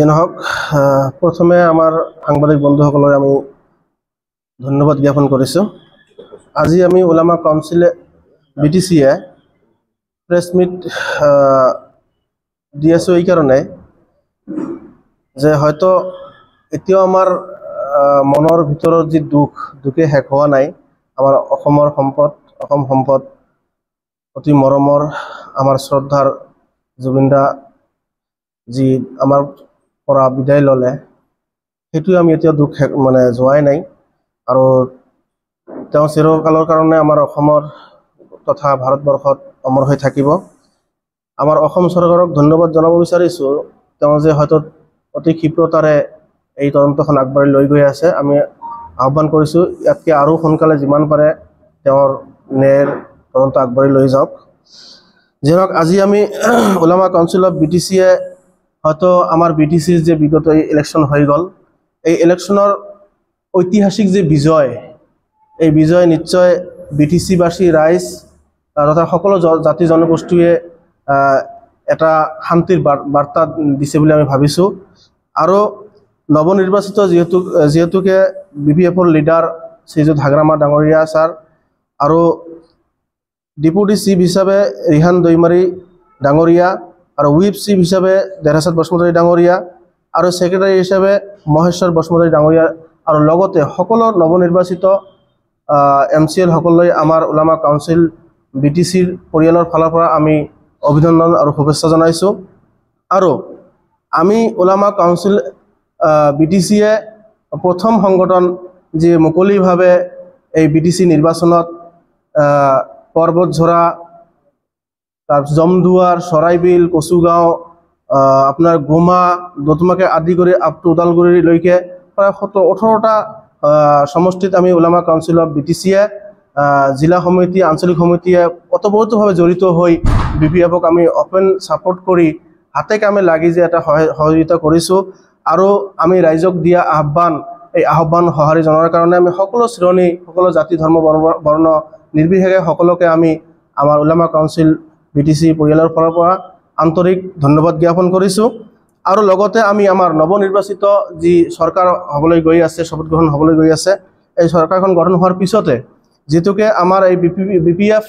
নহওক প্ৰথমে আমাৰ সাংবাদিক বন্ধুসকলক আমি ধন্যবাদ জ্ঞাপন কৰিছোঁ। আজি আমি ওলামা কাউন্সিল বিটিচিয়ে প্ৰেছ মিট দি আছোঁ এই কাৰণে যে হয়তো এতিয়াও আমাৰ মনৰ ভিতৰৰ যি দুখে শেষ হোৱা নাই। আমাৰ অসমৰ সম্পদ, অসম সম্পদ, অতি মৰমৰ আমাৰ শ্ৰদ্ধাৰ জুবিন দা যি আমাৰ পৰা বিদায় ল'লে, সেইটোৱে আমি এতিয়া দুখ যোৱাই নাই। আৰু তেওঁ চিৰকালৰ কাৰণে আমাৰ অসমৰ তথা ভাৰতবৰ্ষত অমৰ হৈ থাকিব। আমাৰ অসম চৰকাৰক ধন্যবাদ জনাব বিচাৰিছোঁ, তেওঁ যে হয়তো অতি ক্ষিপ্ৰতাৰে এই তদন্তখন আগবাঢ়ি লৈ গৈ আছে। আমি আহ্বান কৰিছোঁ ইয়াতকৈ আৰু সোনকালে যিমান পাৰে তেওঁৰ ন্যায়ৰ তদন্ত আগবাঢ়ি লৈ যাওক। যিহওক আজি আমি ওলামা কাউন্সিল অফ বিটিচিয়ে হয়তো আমাৰ বিটিচিৰ যে বিগত ইলেকশ্যন হৈ গ'ল, এই ইলেকশ্যনৰ ঐতিহাসিক যে বিজয়, এই বিজয় নিশ্চয় বিটিচিবাসী ৰাইজ তথা সকলো জাতি জনগোষ্ঠীয়ে এটা শান্তিৰ বাৰ্তা দিছে বুলি আমি ভাবিছোঁ। আৰু নৱনিৰ্বাচিত যিহেতুকে BPFৰ লিডাৰ শ্ৰীযুত হাগ্ৰামা ডাঙৰীয়া ছাৰ আৰু ডেপুটি চিফ হিচাপে ৰিহান দৈমাৰী ডাঙৰীয়া আৰু হুইপ চিফ হিচাপে দেৰাচাঁদ বসুমতাৰী ডাঙৰীয়া আৰু ছেক্ৰেটাৰী হিচাপে মহেশ্বৰ বসুমতাৰী ডাঙৰীয়া আৰু লগতে সকলো নৱনিৰ্বাচিত MCL সকললৈ আমাৰ ওলামা কাউন্সিল বিটিচিৰ পৰিয়ালৰ ফালৰ পৰা আমি অভিনন্দন আৰু শুভেচ্ছা জনাইছোঁ। আৰু আমি ওলামা কাউন্সিল বিটিচিয়ে প্ৰথম সংগঠন যি মুকলিভাৱে এই বিটিচি নিৰ্বাচনত পৰ্বতঝৰা, তাৰপিছত জমদুৱাৰ, চৰাইবিল, কচুগাঁও, আপোনাৰ গোমা, দতুমাকে আদি কৰি আপ টু ওদালগুৰিলৈকে প্ৰায় 17-18টা সমষ্টিত আমি ওলামা কাউন্সিল অফ বিটিচিয়ে জিলা সমিতি, আঞ্চলিক সমিতিয়ে ওতপ্ৰোতভাৱে জড়িত হৈ BPFক আমি অপেন ছাপোৰ্ট কৰি হাতে কামে লাগি যে এটা সহযোগিতা কৰিছোঁ। আৰু আমি ৰাইজক দিয়া এই আহ্বান সঁহাৰি জনোৱাৰ কাৰণে আমি সকলো শ্ৰেণী, সকলো জাতি, ধৰ্ম, বৰ্ণ নিৰ্বিশেষে সকলোকে আমি আমাৰ ওলামা কাউন্সিল বিটিচি পৰিয়ালৰ ফালৰ পৰা আন্তৰিক ধন্যবাদ জ্ঞাপন কৰিছোঁ। আৰু লগতে আমি আমাৰ নৱনিৰ্বাচিত যি চৰকাৰ হ'বলৈ গৈ আছে, শপত গ্ৰহণ হ'বলৈ গৈ আছে, এই চৰকাৰখন গঠন হোৱাৰ পিছতে যিটোকে আমাৰ এই BPF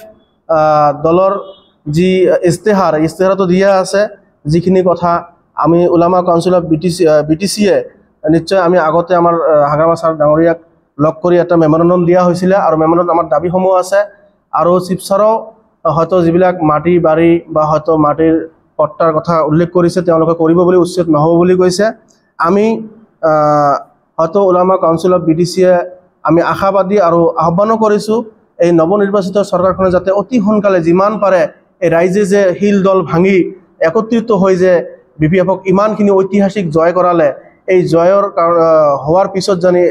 দলৰ যি ইস্তেহাৰটো দিয়া আছে, যিখিনি কথা আমি ওলামা কাউন্সিল অফ বিটিচিয়ে নিশ্চয় আমি আগতে আমাৰ হাগ্ৰামা ছাৰ ডাঙৰীয়াক লগ কৰি এটা মেমৰেণ্ডাম দিয়া হৈছিলে আৰু মেমৰেণ্ডামত আমাৰ দাবীসমূহ আছে। আৰু চিফ ছাৰেও হয়তো যিবিলাক মাটি বাৰী বা হয়তো মাটিৰ পট্টাৰ কথা উল্লেখ কৰিছে, তেওঁলোকে কৰিব বুলি, উচ্ছেদ নহ'ব বুলি কৈছে। আমি হয়তো ওলামা কাউন্সিল অফ বিটিচিয়ে আমি আশাবাদী আৰু আহ্বানো কৰিছোঁ এই নৱনিৰ্বাচিত চৰকাৰখনে যাতে অতি সোনকালে যিমান পাৰে এই ৰাইজে যে শিল দল ভাঙি একত্ৰিত হৈ যে BPFক ইমানখিনি ঐতিহাসিক জয় কৰালে, এই জয়ৰ হোৱাৰ পিছত জানি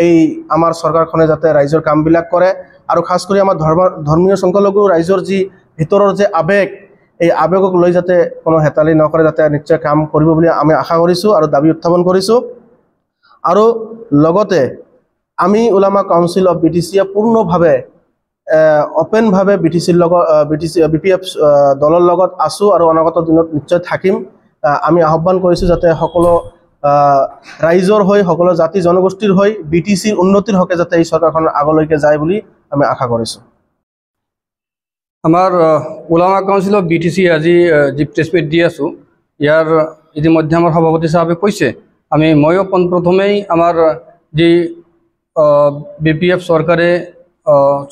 এই আমাৰ চৰকাৰখনে যাতে ৰাইজৰ কামবিলাক কৰে। আৰু খাস কৰি আমাৰ ধৰ্মীয় সংখ্যালঘু ৰাইজৰ যি ভিতৰৰ যে আৱেগ, এই আৱেগক লৈ যাতে কোনো হেতালি নকৰে, যাতে নিশ্চয় কাম কৰিব বুলি আমি আশা কৰিছোঁ আৰু দাবী উত্থাপন কৰিছোঁ। আৰু লগতে আমি ওলামা কাউন্সিল অফ বিটিচিয়ে পূৰ্ণভাৱে অপেনভাৱে BPF দলৰ লগত আছোঁ আৰু অনাগত দিনত নিশ্চয় থাকিম। আমি আহ্বান কৰিছোঁ যাতে সকলো ৰাইজৰ হৈ, সকলো জাতি জনগোষ্ঠীৰ হৈ বিটিচিৰ উন্নতিৰ হকে যাতে এই চৰকাৰখন আগলৈকে যায় বুলি আমি আশা কৰিছোঁ। আমাৰ ওলামা কাউন্সিল অফ বিটিচি আজি যি প্ৰেছ মিট দি আছোঁ, ইয়াৰ ইতিমধ্যে আমাৰ সভাপতি সাহেবে কৈছে, ময়ো পোনপ্ৰথমেই আমাৰ যি BPF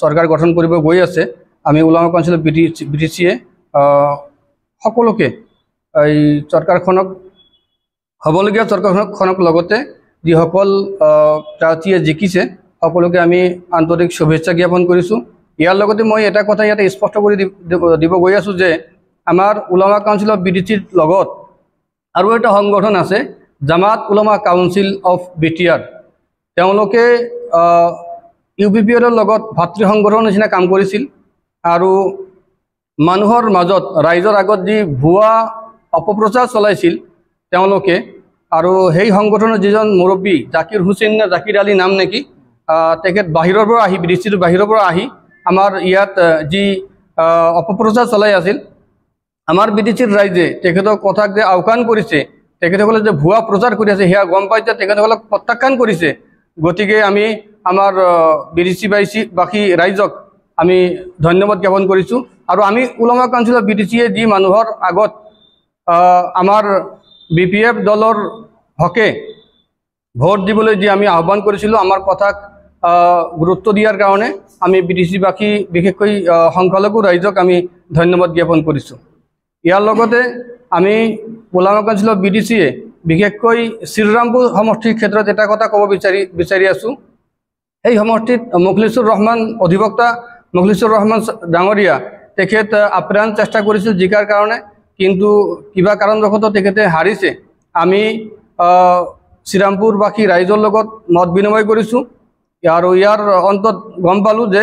চৰকাৰ গঠন কৰিব গৈ আছে, আমি ওলামা কাউন্সিল অফ বিটিচিয়ে সকলোকে এই চৰকাৰখনক হ'বলগীয়া চৰকাৰখনক লগতে যিসকল প্ৰাৰ্থীয়ে জিকিছে সকলোকে আমি আন্তৰিক শুভেচ্ছা জ্ঞাপন কৰিছোঁ। ইয়াৰ লগতে মই এটা কথা ইয়াতে স্পষ্ট কৰি দিব গৈ আছোঁ যে আমাৰ ওলামা কাউন্সিল অফ বিটিচিৰ লগত আৰু এটা সংগঠন আছে, জামাত ওলামা কাউন্সিল অফ BTR। তেওঁলোকে UPPৰ লগত ভাতৃ সংগঠনৰ নিচিনা কাম কৰিছিল আৰু মানুহৰ মাজত, ৰাইজৰ আগত যি ভুৱা অপপ্ৰচাৰ চলাইছিল তেওঁলোকে, আৰু সেই সংগঠনৰ যিজন মুৰব্বী জাকিৰ হুছেইন নে জাকিৰ আলী নাম নেকি, তেখেত বাহিৰৰ পৰা আহি, বিটিচিৰ বাহিৰৰ পৰা আহি আমাৰ ইয়াত যি অপপ্ৰচাৰ চলাই আছিল, আমাৰ বিটিচিৰ ৰাইজে তেখেতৰ কথাক যে আওকাণ কৰিছে তেখেতসকলে যে ভুৱা প্ৰচাৰ কৰি আছে সেয়া গম পাই যে তেখেতসকলক প্ৰত্যাখ্যান কৰিছে। গতিকে আমি আমাৰ BTC বাসী ৰাইজক আমি ধন্যবাদ জ্ঞাপন কৰিছোঁ। আৰু আমি উলামা কাউন্সিল অফ BTCয়ে যি মানুহৰ আগত আমাৰ BPF দলৰ হকে ভোট দিবলৈ যি আমি আহ্বান কৰিছিলোঁ, আমাৰ কথাক গুৰুত্ব দিয়াৰ কাৰণে আমি BTC বাসী বিশেষকৈ সংখ্যালঘু ৰাইজক আমি ধন্যবাদ জ্ঞাপন কৰিছোঁ। ইয়াৰ লগতে আমি উলামা কাউন্সিল অফ BTCয়ে বিশেষকৈ শ্ৰীৰামপুৰ সমষ্টিৰ ক্ষেত্ৰত এটা কথা ক'ব বিচাৰি আছোঁ। এই সমষ্টিত মুখলিছুৰ ৰহমান অধিবক্তা মুখলিছুৰ ৰহমান ডাঙৰীয়া তেখেত আপ্ৰাণ চেষ্টা কৰিছিল জিকাৰ কাৰণে, কিন্তু কিবা কাৰণবশতঃ তেখেতে হাৰিছে। আমি শ্ৰীৰামপুৰবাসী ৰাইজৰ লগত মত বিনিময় কৰিছোঁ আৰু ইয়াৰ অন্তত গম পালোঁ যে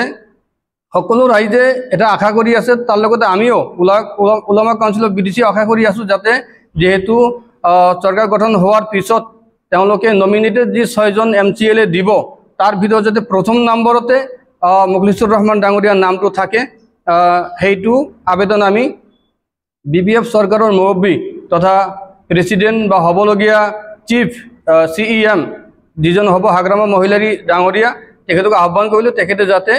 সকলো ৰাইজে এটা আশা কৰি আছে, তাৰ লগতে আমিও উলামা কাউন্সিল অফ BTC আশা কৰি আছোঁ যাতে যেহেতু চৰকাৰ গঠন হোৱাৰ পিছত তেওঁলোকে নমিনেটেড যি 6জন MCLA দিব, তাৰ ভিতৰত যাতে প্ৰথম নম্বৰতে মুখলিছুৰ ৰহমান ডাঙৰীয়াৰ নামটো থাকে, সেইটো আবেদন আমি BPF চৰকাৰৰ মুৰব্বী তথা প্ৰেছিডেণ্ট বা হ'বলগীয়া চিফ CEM যিজন হ'ব হাগ্ৰামা মহিলাৰী ডাঙৰীয়া তেখেতক আহ্বান কৰিলোঁ, তেখেতে যাতে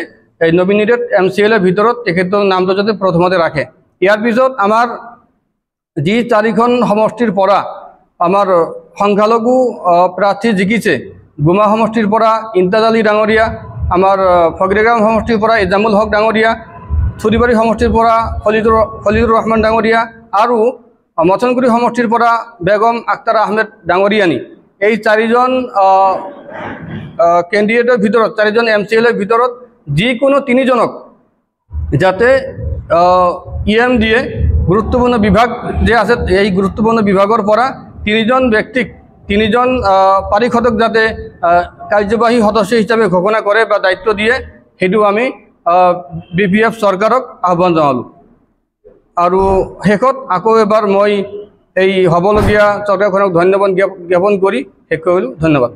এই নমিনেটেড MCLA ভিতৰত তেখেতৰ নামটো যাতে প্ৰথমতে ৰাখে। ইয়াৰ পিছত আমাৰ যি 4খন সমষ্টিৰ পৰা আমাৰ সংখ্যালঘু প্ৰাৰ্থী জিকিছে, গুমা সমষ্টিৰ পৰা ইমতাজ আলী ডাঙৰীয়া, আমাৰ ফগিৰাগাম সমষ্টিৰ পৰা এজামুল হক ডাঙৰীয়া, থুৰিবাৰী সমষ্টিৰ পৰা খলিলুৰ ৰহমান ডাঙৰীয়া আৰু মথনগুৰি সমষ্টিৰ পৰা বেগম আখতাৰ আহমেদ ডাঙৰীয়ানী, এই 4জন কেণ্ডিডেটৰ ভিতৰত 4জন MCLAৰ ভিতৰত যিকোনো 3জনক যাতে EM দিয়ে, গুৰুত্বপূৰ্ণ বিভাগ যে আছে এই গুৰুত্বপূৰ্ণ বিভাগৰ পৰা 3জন ব্যক্তিক 3জন পাৰিষদক যাতে কাৰ্যবাহী সদস্য হিচাপে ঘোষণা কৰে বা দায়িত্ব দিয়ে, সেইটো আমি BPF চৰকাৰক আহ্বান জনালোঁ। আৰু শেষত আকৌ এবাৰ মই এই হ'বলগীয়া চৰকাৰখনক ধন্যবাদ জ্ঞাপন কৰি শেষ কৰিলোঁ। ধন্যবাদ।